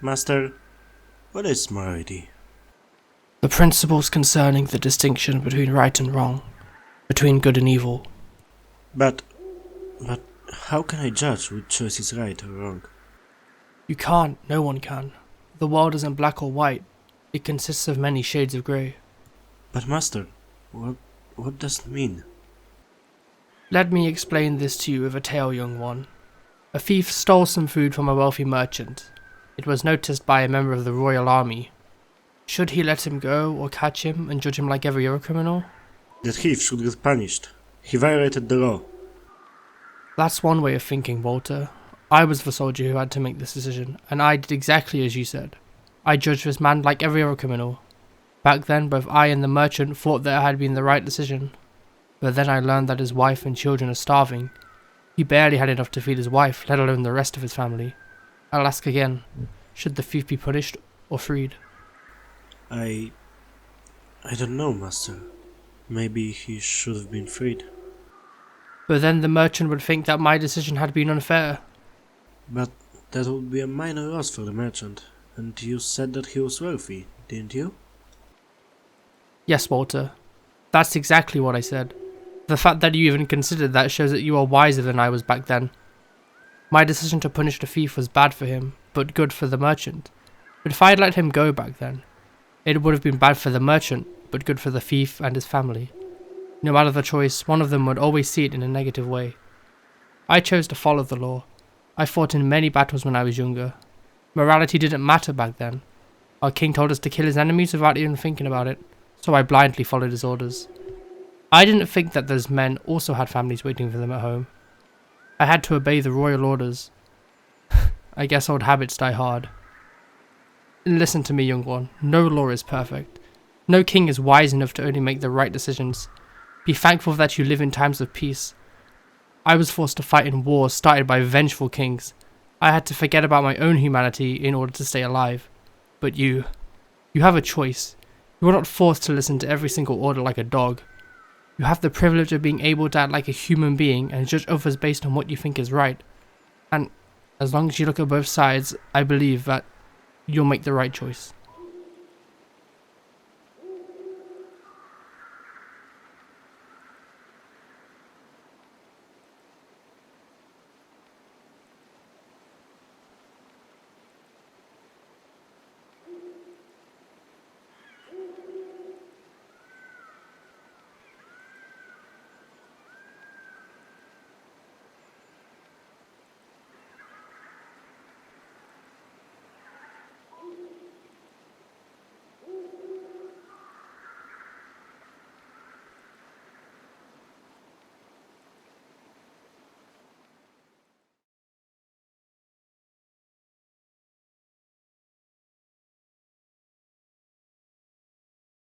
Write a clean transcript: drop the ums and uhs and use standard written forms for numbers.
Master, what is morality? The principles concerning the distinction between right and wrong, between good and evil. But how can I judge which choice is right or wrong? You can't, no one can. The world isn't black or white, it consists of many shades of grey. But Master, what does it mean? Let me explain this to you with a tale, young one. A thief stole some food from a wealthy merchant. It was noticed by a member of the royal army. Should he let him go or catch him and judge him like every other criminal? The thief should get punished. He violated the law. That's one way of thinking, Walter. I was the soldier who had to make this decision, and I did exactly as you said. I judged this man like every other criminal. Back then, both I and the merchant thought that it had been the right decision. But then I learned that his wife and children are starving. He barely had enough to feed his wife, let alone the rest of his family. I'll ask again, should the thief be punished or freed? I don't know, Master. Maybe he should have been freed. But then the merchant would think that my decision had been unfair. But that would be a minor loss for the merchant. And you said that he was wealthy, didn't you? Yes, Walter. That's exactly what I said. The fact that you even considered that shows that you are wiser than I was back then. My decision to punish the thief was bad for him, but good for the merchant. But if I had let him go back then, it would have been bad for the merchant, but good for the thief and his family. No matter the choice, one of them would always see it in a negative way. I chose to follow the law. I fought in many battles when I was younger. Morality didn't matter back then. Our king told us to kill his enemies without even thinking about it, so I blindly followed his orders. I didn't think that those men also had families waiting for them at home. I had to obey the royal orders. I guess old habits die hard. Listen to me, young one. No law is perfect. No king is wise enough to only make the right decisions. Be thankful that you live in times of peace. I was forced to fight in wars started by vengeful kings. I had to forget about my own humanity in order to stay alive. But you have a choice. You are not forced to listen to every single order like a dog. You have the privilege of being able to act like a human being and judge others based on what you think is right. And as long as you look at both sides, I believe that you'll make the right choice.